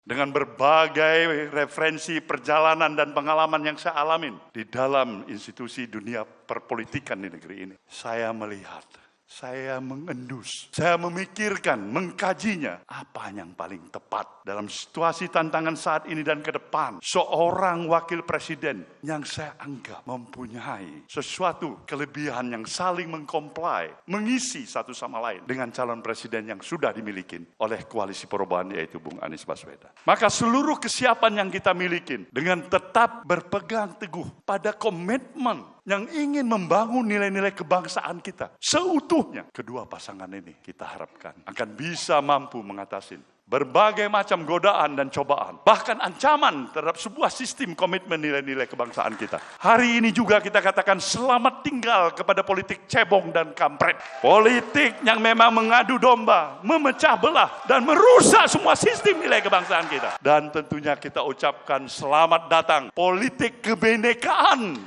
Dengan berbagai referensi perjalanan dan pengalaman yang saya alamin di dalam institusi dunia perpolitikan di negeri ini, saya melihat, saya mengendus, saya memikirkan, mengkajinya, apa yang paling tepat dalam situasi tantangan saat ini dan ke depan. Seorang wakil presiden yang saya anggap mempunyai sesuatu kelebihan yang saling mengkomplai, mengisi satu sama lain dengan calon presiden yang sudah dimiliki oleh koalisi perubahan, yaitu Bung Anies Baswedan. Maka seluruh kesiapan yang kita miliki dengan tetap berpegang teguh pada komitmen yang ingin membangun nilai-nilai kebangsaan kita seutuhnya, kedua pasangan ini kita harapkan akan bisa mampu mengatasi berbagai macam godaan dan cobaan, bahkan ancaman terhadap sebuah sistem komitmen nilai-nilai kebangsaan kita. Hari ini juga kita katakan selamat tinggal kepada politik cebong dan kampret. Politik yang memang mengadu domba, memecah belah, dan merusak semua sistem nilai kebangsaan kita. Dan tentunya kita ucapkan selamat datang politik kebinekaan.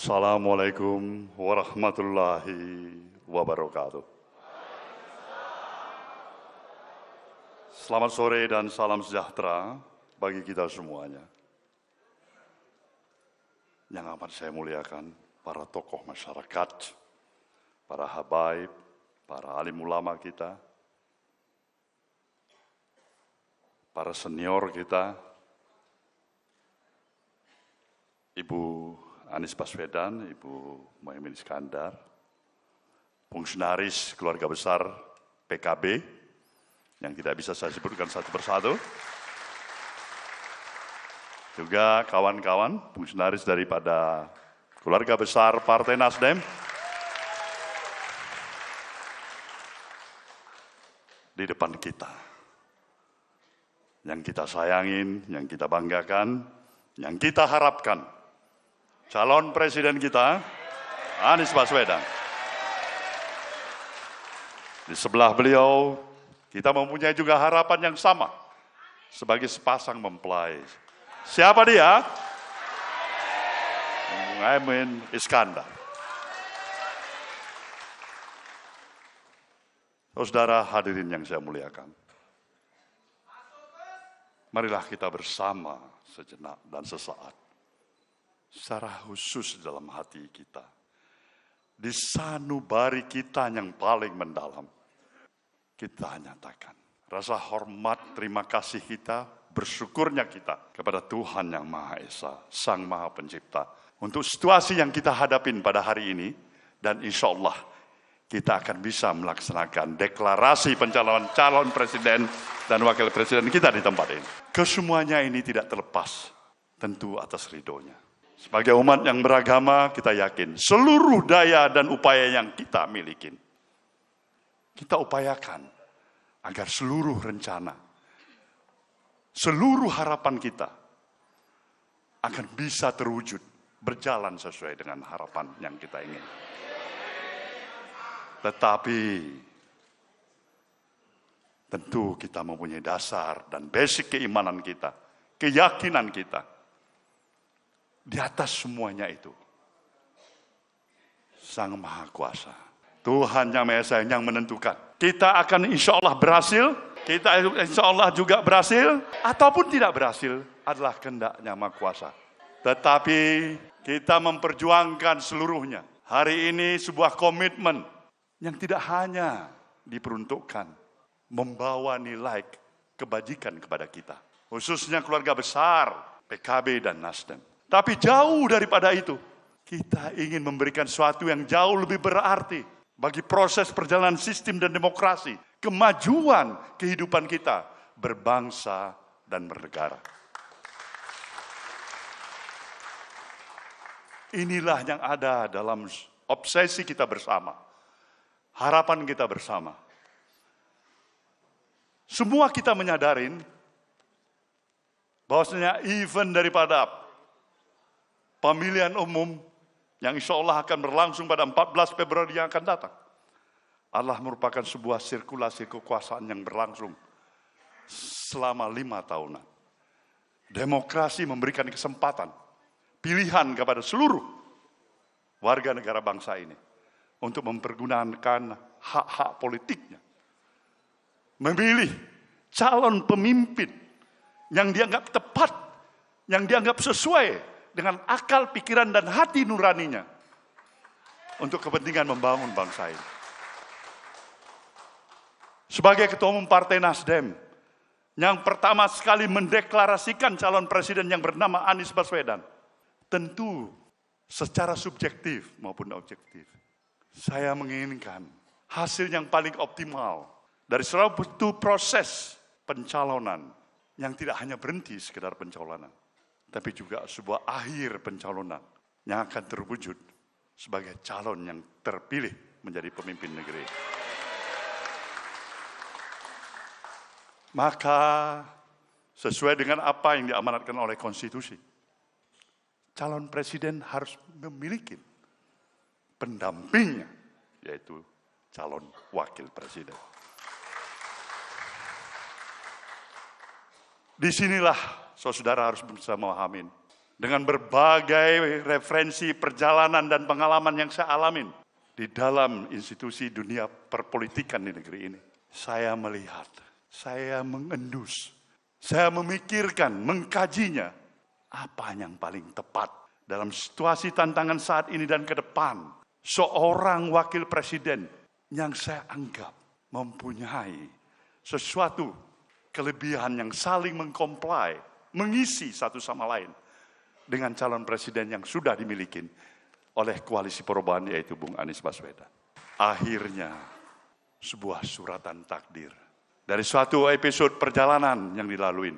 Assalamualaikum warahmatullahi wabarakatuh. Selamat sore dan salam sejahtera bagi kita semuanya. Yang amat saya muliakan para tokoh masyarakat, para habaib, para alim ulama kita, para senior kita, Ibu Anies Baswedan, Ibu Muhaimin Iskandar, fungsionaris keluarga besar PKB, yang tidak bisa saya sebutkan satu persatu, juga kawan-kawan fungsionaris daripada keluarga besar Partai Nasdem, di depan kita, yang kita sayangin, yang kita banggakan, yang kita harapkan, calon presiden kita, Anies Baswedan. Di sebelah beliau, kita mempunyai juga harapan yang sama sebagai sepasang mempelai. Siapa dia? Muhaimin Iskandar. Saudara hadirin yang saya muliakan, marilah kita bersama sejenak dan sesaat, secara khusus dalam hati kita, di sanubari kita yang paling mendalam, kita nyatakan rasa hormat, terima kasih kita, bersyukurnya kita kepada Tuhan Yang Maha Esa, Sang Maha Pencipta, untuk situasi yang kita hadapin pada hari ini, dan insya Allah kita akan bisa melaksanakan deklarasi pencalonan calon presiden dan wakil presiden kita di tempat ini. Kesemuanya ini tidak terlepas tentu atas ridhonya. Sebagai umat yang beragama, kita yakin seluruh daya dan upaya yang kita miliki, kita upayakan agar seluruh rencana, seluruh harapan kita akan bisa terwujud, berjalan sesuai dengan harapan yang kita ingin. Tetapi tentu kita mempunyai dasar dan basic keimanan kita, keyakinan kita. Di atas semuanya itu, Sang Maha Kuasa, Tuhan Yang Maha Esa yang menentukan. Kita akan insya Allah berhasil, kita insya Allah juga berhasil, ataupun tidak berhasil adalah kehendak-Nya Maha Kuasa. Tetapi kita memperjuangkan seluruhnya. Hari ini sebuah komitmen yang tidak hanya diperuntukkan membawa nilai kebajikan kepada kita, khususnya keluarga besar PKB dan Nasdem. Tapi jauh daripada itu, kita ingin memberikan sesuatu yang jauh lebih berarti bagi proses perjalanan sistem dan demokrasi, kemajuan kehidupan kita berbangsa dan bernegara. Inilah yang ada dalam obsesi kita bersama, harapan kita bersama. Semua kita menyadarin bahwasanya event daripada pemilihan umum yang insya Allah akan berlangsung pada 14 Februari yang akan datang adalah merupakan sebuah sirkulasi kekuasaan yang berlangsung selama 5 tahunan. Demokrasi memberikan kesempatan, pilihan kepada seluruh warga negara bangsa ini untuk mempergunakan hak-hak politiknya, memilih calon pemimpin yang dianggap tepat, yang dianggap sesuai dengan akal, pikiran, dan hati nuraninya untuk kepentingan membangun bangsa ini. Sebagai Ketua Umum Partai Nasdem, yang pertama sekali mendeklarasikan calon presiden yang bernama Anies Baswedan, tentu secara subjektif maupun objektif, saya menginginkan hasil yang paling optimal dari suatu proses pencalonan yang tidak hanya berhenti sekedar pencalonan, tapi juga sebuah akhir pencalonan yang akan terwujud sebagai calon yang terpilih menjadi pemimpin negeri. Maka sesuai dengan apa yang diamanatkan oleh konstitusi, calon presiden harus memiliki pendampingnya, yaitu calon wakil presiden. Disinilah saudara harus bisa memahami dengan berbagai referensi perjalanan dan pengalaman yang saya alamin di dalam institusi dunia perpolitikan di negeri ini. Saya melihat, saya mengendus, saya memikirkan, mengkajinya apa yang paling tepat dalam situasi tantangan saat ini dan ke depan. Seorang wakil presiden yang saya anggap mempunyai sesuatu kelebihan yang saling mengkomplai, mengisi satu sama lain dengan calon presiden yang sudah dimiliki oleh koalisi perubahan, yaitu Bung Anies Baswedan. Akhirnya sebuah suratan takdir dari suatu episode perjalanan yang dilalui,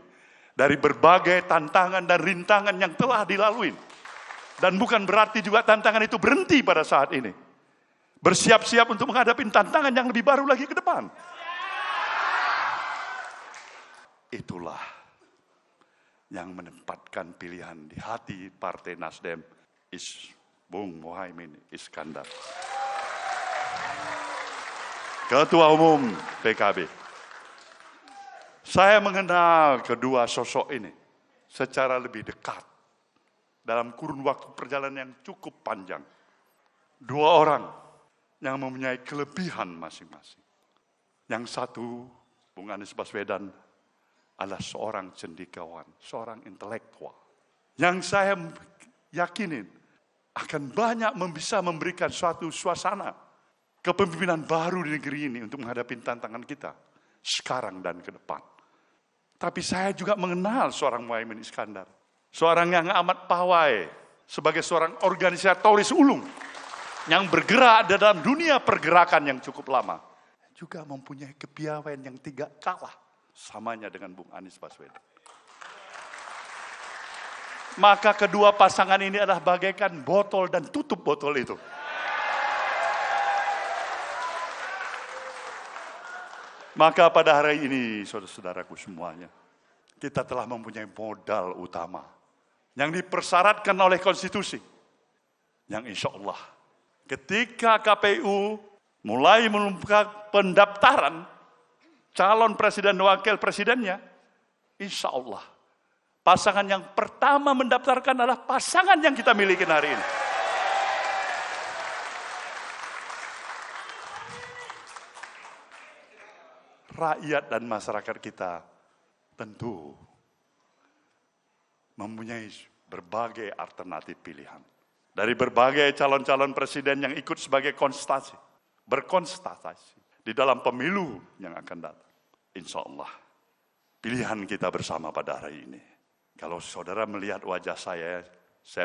dari berbagai tantangan dan rintangan yang telah dilalui, dan bukan berarti juga tantangan itu berhenti pada saat ini. Bersiap-siap untuk menghadapi tantangan yang lebih baru lagi ke depan. Itulah yang menempatkan pilihan di hati Partai Nasdem Bung Muhaimin Iskandar, Ketua Umum PKB. Saya mengenal kedua sosok ini secara lebih dekat dalam kurun waktu perjalanan yang cukup panjang. Dua orang yang mempunyai kelebihan masing-masing. Yang satu, Bung Anies Baswedan, adalah seorang cendekiawan, seorang intelektual yang saya yakinin akan banyak bisa memberikan suatu suasana kepemimpinan baru di negeri ini untuk menghadapi tantangan kita sekarang dan ke depan. Tapi saya juga mengenal seorang Muhaimin Iskandar, seorang yang amat pawai sebagai seorang organisatoris ulung yang bergerak dalam dunia pergerakan yang cukup lama, juga mempunyai kepiawaian yang tidak kalah samanya dengan Bung Anies Baswedan. Maka kedua pasangan ini adalah bagaikan botol dan tutup botol itu. Maka pada hari ini, saudara-saudaraku semuanya, kita telah mempunyai modal utama yang dipersyaratkan oleh konstitusi. Yang insya Allah, ketika KPU mulai membuka pendaftaran calon presiden dan wakil presidennya, insya Allah, pasangan yang pertama mendaftarkan adalah pasangan yang kita miliki hari ini. Rakyat dan masyarakat kita tentu mempunyai berbagai alternatif pilihan. Dari berbagai calon-calon presiden yang ikut sebagai berkonstatasi di dalam pemilu yang akan datang. Insya Allah, pilihan kita bersama pada hari ini. Kalau saudara melihat wajah saya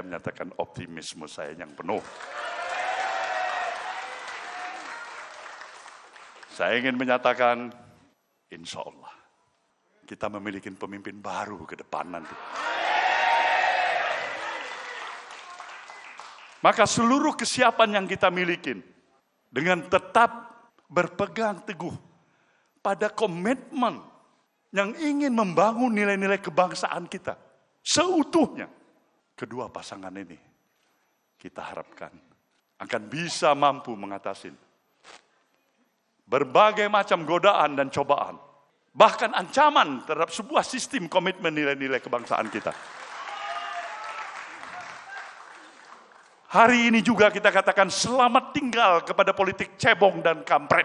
menyatakan optimisme saya yang penuh. Saya ingin menyatakan, insya Allah, kita memiliki pemimpin baru ke depan nanti. Maka seluruh kesiapan yang kita miliki, dengan tetap berpegang teguh pada komitmen yang ingin membangun nilai-nilai kebangsaan kita seutuhnya, kedua pasangan ini kita harapkan akan bisa mampu mengatasi berbagai macam godaan dan cobaan, bahkan ancaman terhadap sebuah sistem komitmen nilai-nilai kebangsaan kita. Hari ini juga kita katakan selamat tinggal kepada politik cebong dan kampret.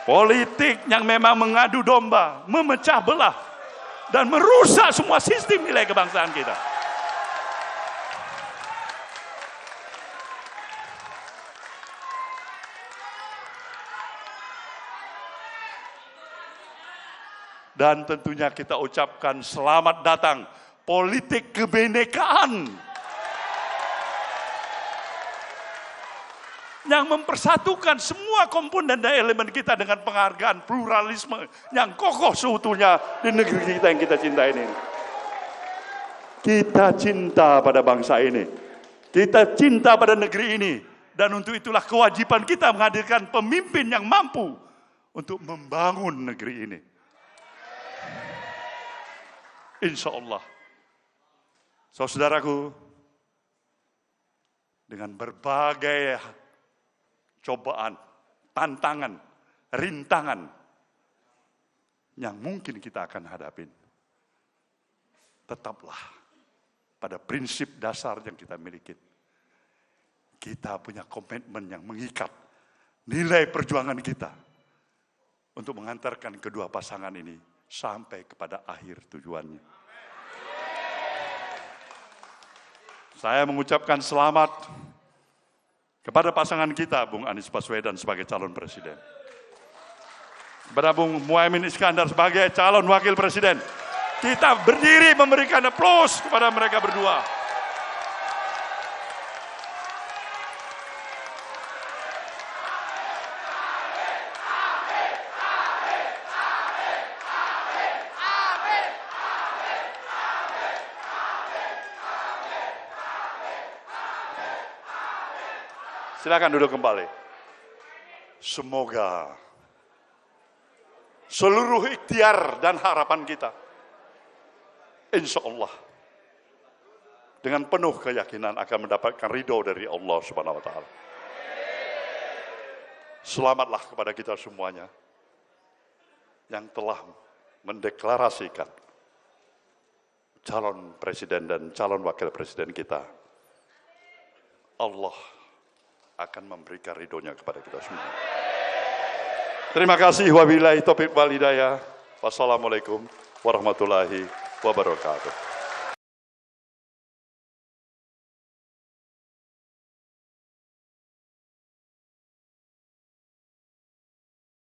Politik yang memang mengadu domba, memecah belah, dan merusak semua sistem nilai kebangsaan kita. Dan tentunya kita ucapkan selamat datang politik kebinekaan yang mempersatukan semua komponen dan elemen kita dengan penghargaan pluralisme yang kokoh seutuhnya di negeri kita yang kita cintai ini. Kita cinta pada bangsa ini, kita cinta pada negeri ini, dan untuk itulah kewajiban kita menghadirkan pemimpin yang mampu untuk membangun negeri ini. Insya Allah, saudaraku, dengan berbagai cobaan, tantangan, rintangan yang mungkin kita akan hadapin, tetaplah pada prinsip dasar yang kita miliki. Kita punya komitmen yang mengikat nilai perjuangan kita untuk mengantarkan kedua pasangan ini sampai kepada akhir tujuannya. Saya mengucapkan selamat kepada pasangan kita, Bung Anies Baswedan sebagai calon presiden. Kepada Bung Muhaimin Iskandar sebagai calon wakil presiden. Kita berdiri memberikan aplaus kepada mereka berdua. Silakan duduk kembali. Semoga seluruh ikhtiar dan harapan kita, insya Allah, dengan penuh keyakinan akan mendapatkan ridho dari Allah Subhanahu wa Ta'ala. Selamatlah kepada kita semuanya yang telah mendeklarasikan calon presiden dan calon wakil presiden kita. Allah akan memberikan ridhonya kepada kita semua. Terima kasih. Wabillahi taufiq wal hidayah. Wassalamualaikum warahmatullahi wabarakatuh.